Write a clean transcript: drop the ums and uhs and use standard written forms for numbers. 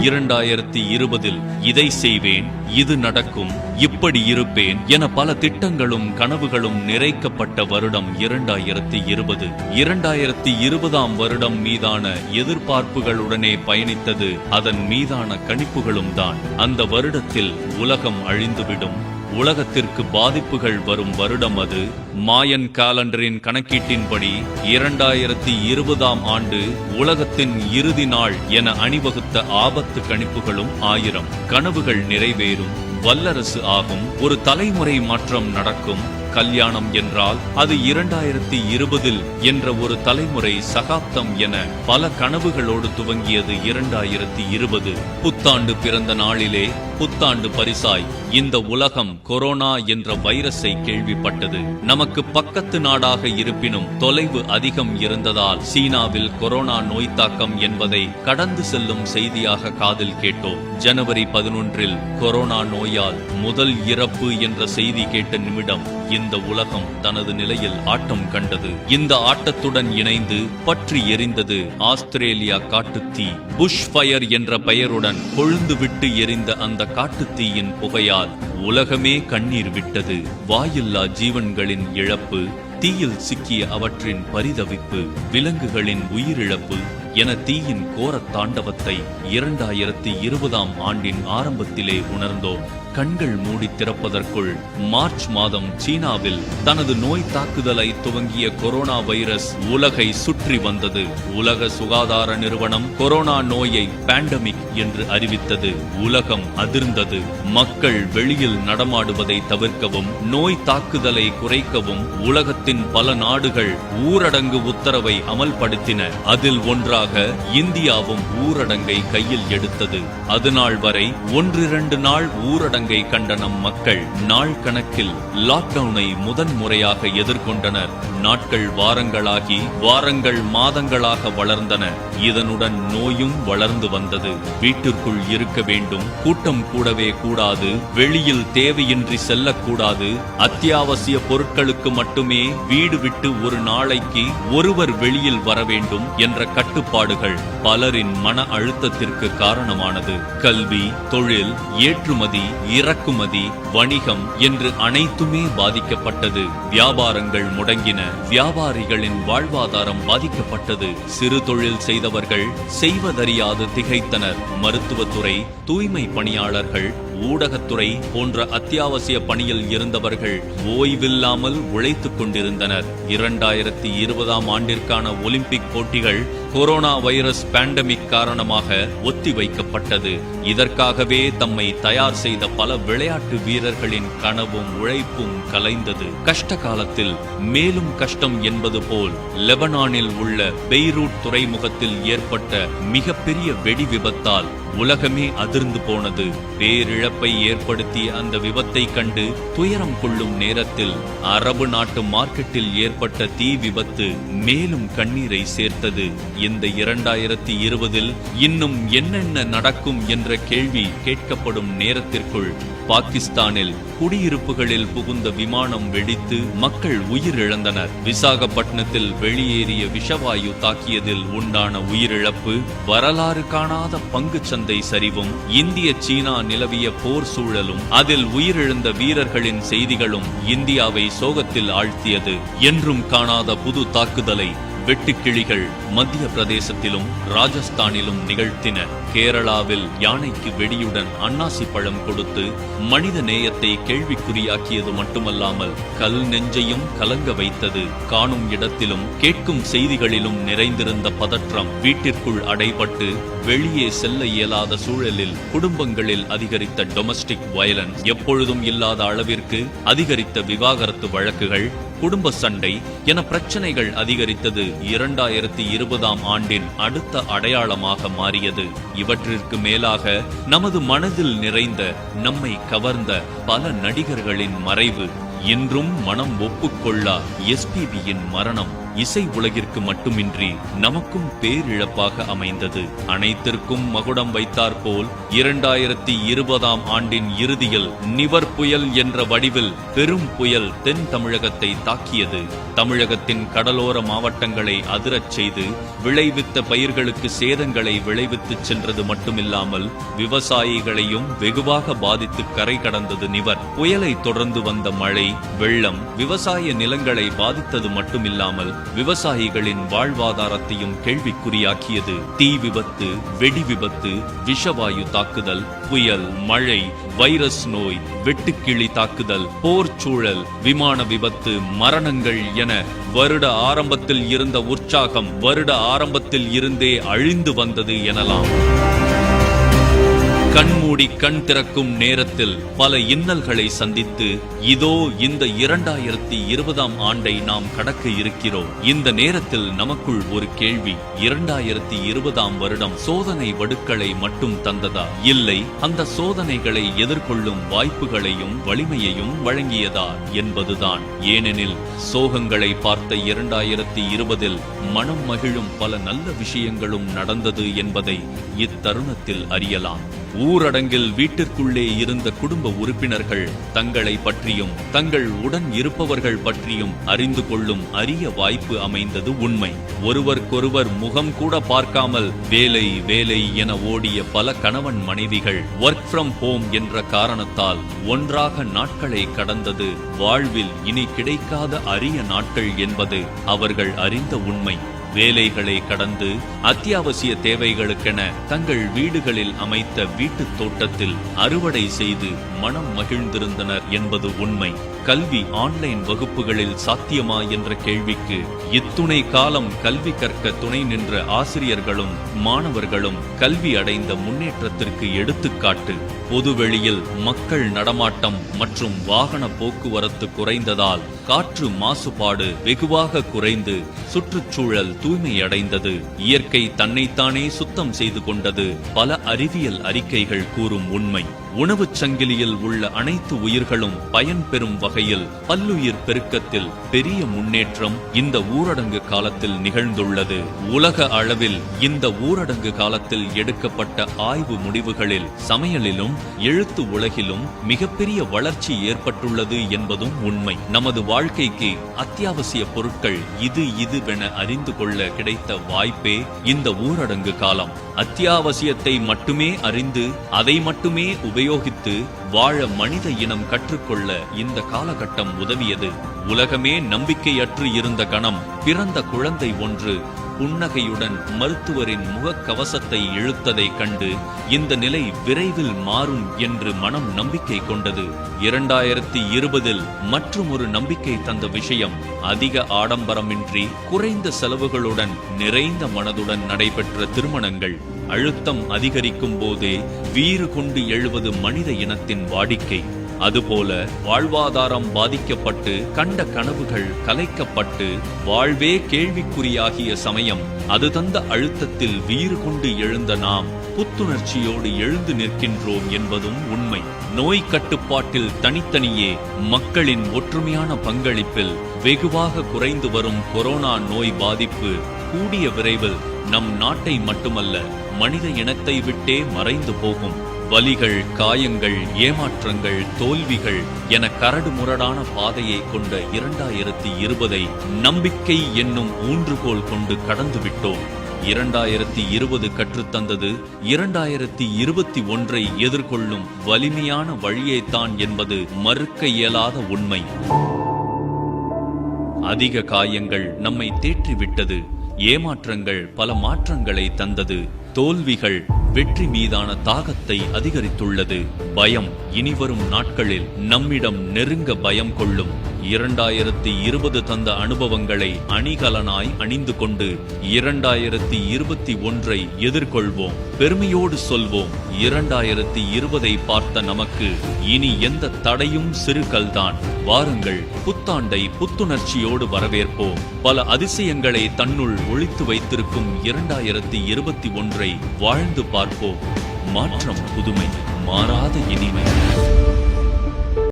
2020 இதை செய்வேன், இது நடக்கும், இப்படி இருப்பேன் என பல திட்டங்களும் கனவுகளும் நிறைக்கப்பட்ட வருடம் 2020. 2020ஆம் வருடம் மீதான எதிர்பார்ப்புகளுடனே பயணித்தது அதன் மீதான கணிப்புகளும் தான். அந்த வருடத்தில் உலகம் அழிந்துவிடும், உலகத்திற்கு பாதிப்புகள் வரும் வருடம் அது. மாயன் காலண்டரின் கணக்கீட்டின்படி 2020ஆம் ஆண்டு உலகத்தின் இறுதி நாள் என அணிவகுத்த ஆபத்து கணிப்புகளும் 1000. கனவுகள் நிறைவேறும், வல்லரசு ஆகும், ஒரு தலைமுறை மாற்றம் நடக்கும். கல்யாணம் என்றால் அது 2020 என்ற ஒரு தலைமுறை சகாப்தம் என பல கனவுகளோடு துவங்கியது 2020. புத்தாண்டு பிறந்த நாளிலே புத்தாண்டு பரிசாய் இந்த உலகம் கொரோனா என்ற வைரஸை கேள்விப்பட்டது. நமக்கு பக்கத்து நாடாக இருப்பினும் தொலைவு அதிகம் இருந்ததால் சீனாவில் கொரோனா நோய் தாக்கம் என்பதை கடந்து செல்லும் செய்தியாக காதில் கேட்டோம். ஜனவரி 11 கொரோனா நோயால் முதல் இறப்பு என்ற செய்தி கேட்ட நிமிடம் இந்த உலகம் தனது நிலையில் ஆட்டம் கண்டது. இந்த ஆட்டத்துடன் இணைந்து பற்றி எரிந்தது ஆஸ்திரேலியா காட்டுத்தீ. புஷ் ஃபயர் என்ற பெயருடன் கொழுந்து விட்டு எரிந்த அந்த காட்டுத்தீயின் புகையால் உலகமே கண்ணீர் விட்டது. வாயில்லா ஜீவன்களின் இழப்பு, தீயில் சிக்கிய அவற்றின் பரிதவிப்பு, விலங்குகளின் உயிரிழப்பு என தீயின் கோர தாண்டவத்தை 2020ஆம் ஆண்டின் ஆரம்பத்திலே உணர்ந்தோம். கண்கள் மூடி திறப்பதற்குள் மார்ச் மாதம் சீனாவில் தனது நோய் தாக்குதலை துவங்கிய கொரோனா வைரஸ் உலகை சுற்றி வந்தது. உலக சுகாதார நிறுவனம் கொரோனா நோயை பேண்டமிக் என்று அறிவித்தது. உலகம் அதிர்ந்தது. மக்கள் வெளியில் நடமாடுவதை தவிர்க்கவும் நோய் தாக்குதலை குறைக்கவும் உலகத்தின் பல நாடுகள் ஊரடங்கு உத்தரவை அமல்படுத்தின. அதில் ஒன்றாக இந்தியாவும் ஊரடங்கை கையில் எடுத்தது. அதுநாள் வரை 1-2 நாள் ஊரடங்கை கண்ட நம் மக்கள் நாள் கணக்கில் லாக்டவுனை முதன்முறையாக எதிர்கொண்டனர். நாட்கள் வாரங்களாகி வாரங்கள் மாதங்களாக வளர்ந்தன. இதனுடன் நோயும் வளர்ந்து வந்தது. வீட்டிற்குள் இருக்க வேண்டும், கூட்டம் கூடவே கூடாது, வெளியில் தேவையின்றி செல்லக்கூடாது, அத்தியாவசிய பொருட்களுக்கு மட்டுமே வீடு விட்டு ஒரு நாளைக்கு ஒருவர் வெளியில் வர வேண்டும் என்ற கட்டுப்பாடுகள் பலரின் மன அழுத்தத்திற்கு காரணமானது. கல்வி, தொழில், ஏற்றுமதி, இறக்குமதி, வணிகம் என்று அனைத்துமே பாதிக்கப்பட்டது. வியாபாரங்கள் முடங்கின. வியாபாரிகளின் வாழ்வாதாரம் பாதிக்கப்பட்டது. சிறு தொழில் செய்தவர்கள் செய்வதறியாது திகைத்தனர். மருத்துவத்துறை, தூய்மை பணியாளர்கள், ஊடகத்துறை போன்ற அத்தியாவசிய பணியில் இருந்தவர்கள் ஓய்வில்லாமல் உழைத்துக் கொண்டிருந்தனர். 2020ஆம் ஆண்டிற்கான ஒலிம்பிக் போட்டிகள் கொரோனா வைரஸ் பேண்டமிக் காரணமாக ஒத்திவைக்கப்பட்டது. இதற்காகவே தம்மை தயார் செய்த பல விளையாட்டு வீரர்களின் கனவும் உழைப்பும் கலைந்தது. கஷ்ட காலத்தில் மேலும் கஷ்டம் என்பது போல் லெபனானில் உள்ள பெய்ரூட் துறைமுகத்தில் ஏற்பட்ட மிகப்பெரிய வெடி விபத்தால் உலகமே அதிர்ந்து போனது. பேரிழப்பை ஏற்படுத்திய அந்த விபத்தை கண்டு துயரம் கொள்ளும் நேரத்தில் அரபு நாட்டு மார்க்கெட்டில் ஏற்பட்ட தீ விபத்து மேலும் கண்ணீரை சேர்த்தது. இந்த 2020 இன்னும் என்னென்ன நடக்கும் என்ற கேள்வி கேட்கப்படும் நேரத்திற்குள் பாகிஸ்தானில் குடியிருப்புகளில் புகுந்த விமானம் வெடித்து மக்கள் உயிரிழந்தனர். விசாகப்பட்டினத்தில் வெளியேறிய விஷவாயு தாக்கியதில் உண்டான உயிரிழப்பு, வரலாறு காணாத பங்கு சந்தை சரிவும், இந்திய சீனா நிலவிய போர் சூழலும், அதில் உயிரிழந்த வீரர்களின் செய்திகளும் இந்தியாவை சோகத்தில் ஆழ்த்தியது. என்றும் காணாத புது தாக்குதலை வெட்டுக்கிளிகள் மத்திய பிரதேசத்திலும் ராஜஸ்தானிலும் நிகழ்த்தின. கேரளாவில் யானைக்கு வெடியுடன் அன்னாசி பழம் கொடுத்து மனித நேயத்தை கேள்விக்குறியாக்கியது மட்டுமல்லாமல் கல் நெஞ்சையும் கலங்க வைத்தது. காணும் இடத்திலும் கேட்கும் செய்திகளிலும் நிறைந்திருந்த பதற்றம் வீட்டிற்குள் அடைபட்டு வெளியே செல்ல இயலாத சூழலில் குடும்பங்களில் அதிகரித்த டொமஸ்டிக் வயலன்ஸ், எப்பொழுதும் இல்லாத அளவிற்கு அதிகரித்த விவாகரத்து வழக்குகள், குடும்ப சண்டை என பிரச்சனைகள் அதிகரித்தது 2020ஆம் ஆண்டின் அடுத்த அடையாளமாக மாறியது. இவற்றிற்கு மேலாக நமது மனதில் நிறைந்த, நம்மை கவர்ந்த பல நடிகர்களின் மறைவு, இன்றும் மனம் ஒப்புக்கொள்ளா எஸ்பிபியின் மரணம், இசை உலகிற்கு மட்டுமின்றி நமக்கும் பேரிழப்பாக அமைந்தது. அனைத்திற்கும் மகுடம் வைத்தாற்போல் 2020ஆம் ஆண்டின் இறுதியில் நிவர் புயல் என்ற வடிவில் பெரும் புயல் தென் தமிழகத்தை தாக்கியது. தமிழகத்தின் கடலோர மாவட்டங்களை அதிரச் செய்து விளைவித்த பயிர்களுக்கு சேதங்களை விளைவித்து சென்றது மட்டுமில்லாமல் விவசாயிகளையும் வெகுவாக பாதித்து கரை கடந்தது நிவர். புயலை தொடர்ந்து வந்த மழை வெள்ளம் விவசாய நிலங்களை பாதித்தது மட்டுமில்லாமல் விவசாயிகளின் வாழ்வாதாரத்தையும் கேள்விக்குறியாக்கியது. தீ விபத்து, வெடி விபத்து, விஷவாயு தாக்குதல், புயல், மழை, வைரஸ் நோய், வெட்டுக்கிளி தாக்குதல், போர் சூழல், விமான விபத்து, மரணங்கள் என வருட ஆரம்பத்தில் இருந்த உற்சாகம் வருட ஆரம்பத்தில் இருந்தே அழிந்து வந்தது எனலாம். கண்மூடி கண் திறக்கும் நேரத்தில் பல இன்னல்களை சந்தித்து இதோ இந்த 2020ஆம் ஆண்டை நாம் கடக்க இருக்கிறோம். இந்த நேரத்தில் நமக்குள் ஒரு கேள்வி, 2020ஆம் வருடம் சோதனை வடுக்களை மட்டும் தந்ததா, இல்லை அந்த சோதனைகளை எதிர்கொள்ளும் வாய்ப்புகளையும் வலிமையையும் வழங்கியதா என்பதுதான். ஏனெனில் சோகங்களை பார்த்த 2020இல் மனம் மகிழும் பல நல்ல விஷயங்களும் நடந்தது என்பதை இத்தருணத்தில் அறியலாம். ஊரடங்கில் வீட்டிற்குள்ளே இருந்த குடும்ப உறுப்பினர்கள் தங்களை பற்றியும் தங்கள் உடன் இருப்பவர்கள் பற்றியும் அறிந்து கொள்ளும் அரிய வாய்ப்பு அமைந்தது உண்மை. ஒருவருக்கொருவர் முகம் கூட பார்க்காமல் வேலை வேலை என ஓடிய பல கணவன் மனைவிகள் ஒர்க் ஃப்ரம் ஹோம் என்ற காரணத்தால் ஒன்றாக நாட்களை கடந்தது வாழ்வில் இனி கிடைக்காத அரிய நாட்கள் என்பது அவர்கள் அறிந்த உண்மை. வேலைகளை கடந்து அத்தியாவசிய தேவைகளுக்கென தங்கள் வீடுகளில் அமைத்த வீட்டுத் தோட்டத்தில் அறுவடை செய்து மனம் மகிழ்ந்திருந்தனர் என்பது உண்மை. கல்வி ஆன்லைன் வகுப்புகளில் சாத்தியமா என்ற கேள்விக்கு இத்துணை காலம் கல்வி கற்க துணை நின்ற ஆசிரியர்களும் மாணவர்களும் கல்வி அடைந்த முன்னேற்றத்திற்கு எடுத்துக்காட்டு. பொதுவெளியில் மக்கள் நடமாட்டம் மற்றும் வாகன போக்குவரத்து குறைந்ததால் காற்று மாசுபாடு வெகுவாக குறைந்து சுற்றுச்சூழல் தூய்மையடைந்தது. இயற்கை தன்னைத்தானே சுத்தம் செய்து கொண்டது பல அறிவியல் அறிக்கைகள் கூறும் உண்மை. உணவுச் சங்கிலியில் உள்ள அனைத்து உயிர்களும் பயன்பெறும் வகையில் பல்லுயிர் பெருக்கத்தில் பெரிய முன்னேற்றம் இந்த ஊரடங்கு காலத்தில் நிகழ்ந்துள்ளது. உலக அளவில் இந்த ஊரடங்கு காலத்தில் எடுக்கப்பட்ட ஆய்வு முடிவுகளில் சமையலிலும் எழுத்து உலகிலும் மிகப்பெரிய வளர்ச்சி ஏற்பட்டுள்ளது என்பதும் உண்மை. நமது வாழ்க்கைக்கு அத்தியாவசிய பொருட்கள் இதுவென அறிந்து கொள்ள கிடைத்த வாய்ப்பே இந்த ஊரடங்கு காலம். அத்தியாவசியத்தை மட்டுமே அறிந்து அதை மட்டுமே உபயோகித்து வாழ மனித இனம் கற்றுக்கொள்ள இந்த காலகட்டம் உதவியது. உலகமே நம்பிக்கையற்று இருந்த கணம் பிறந்த குழந்தை ஒன்று புன்னகையுடன் மருத்துவரின் முகக்கவசத்தை இழுத்ததை கண்டு இந்த நிலை விரைவில் மாறும் என்று மனம் நம்பிக்கை கொண்டது. 2020இல் மற்றும் ஒரு நம்பிக்கை தந்த விஷயம் அதிக ஆடம்பரமின்றி குறைந்த செலவுகளுடன் நிறைந்த மனதுடன் நடைபெற்ற திருமணங்கள். அழுத்தம் அதிகரிக்கும் போதே வீறு கொண்டு எழுவது மனித இனத்தின் வாடிக்கை. அதுபோல வாழ்வாதாரம் பாதிக்கப்பட்டு கண்ட கனவுகள் கலைக்கப்பட்டு வாழ்வே கேள்விக்குறியாகிய சமயம் அது தந்த அழுத்தத்தில் வீறு கொண்டு எழுந்த நாம் புத்துணர்ச்சியோடு எழுந்து நிற்கின்றோம் என்பதும் உண்மை. நோய் கட்டுப்பாட்டில் தனித்தனியே மக்களின் ஒற்றுமையான பங்களிப்பில் வெகுவாக குறைந்து வரும் கொரோனா நோய் பாதிப்பு கூடிய விரைவில் நம் நாட்டை மட்டுமல்ல மனித இனத்தை விட்டே மறைந்து போகும். வலிகள், காயங்கள், ஏமாற்றங்கள், தோல்விகள் என கரடு முரடான பாதையை கொண்ட 2020ஐ நம்பிக்கை என்னும் ஊன்றுகோல் கொண்டு கடந்துவிட்டோம். 2020 கற்றுத்தந்தது 2021ஐ எதிர்கொள்ளும் வலிமையான வழியைத்தான் என்பது மறுக்க இயலாத உண்மை. அதிக காயங்கள் நம்மை தேற்றிவிட்டது. ஏமாற்றங்கள் பல மாற்றங்களை தந்தது. தோல்விகள் வெற்றி மீதான தாகத்தை அதிகரித்துள்ளது. பயம் இனிவரும் நாட்களில் நம்மிடம் நெருங்க பயம் கொள்ளும். 2020 தந்த அனுபவங்களை அணிகலனாய் அணிந்து கொண்டு 2021ஐ எதிர்கொள்வோம். பெருமையோடு சொல்வோம், 2020ஐ பார்த்த நமக்கு இனி எந்த தடையும் சிறுகல்தான். வாருங்கள், புத்தாண்டை புத்துணர்ச்சியோடு வரவேற்போம். பல அதிசயங்களை தன்னுள் ஒளித்து வைத்திருக்கும் 2021ஐ வாழ்ந்து பார்ப்போம். மாற்றம் புதுமை, மாறாத இனிமை.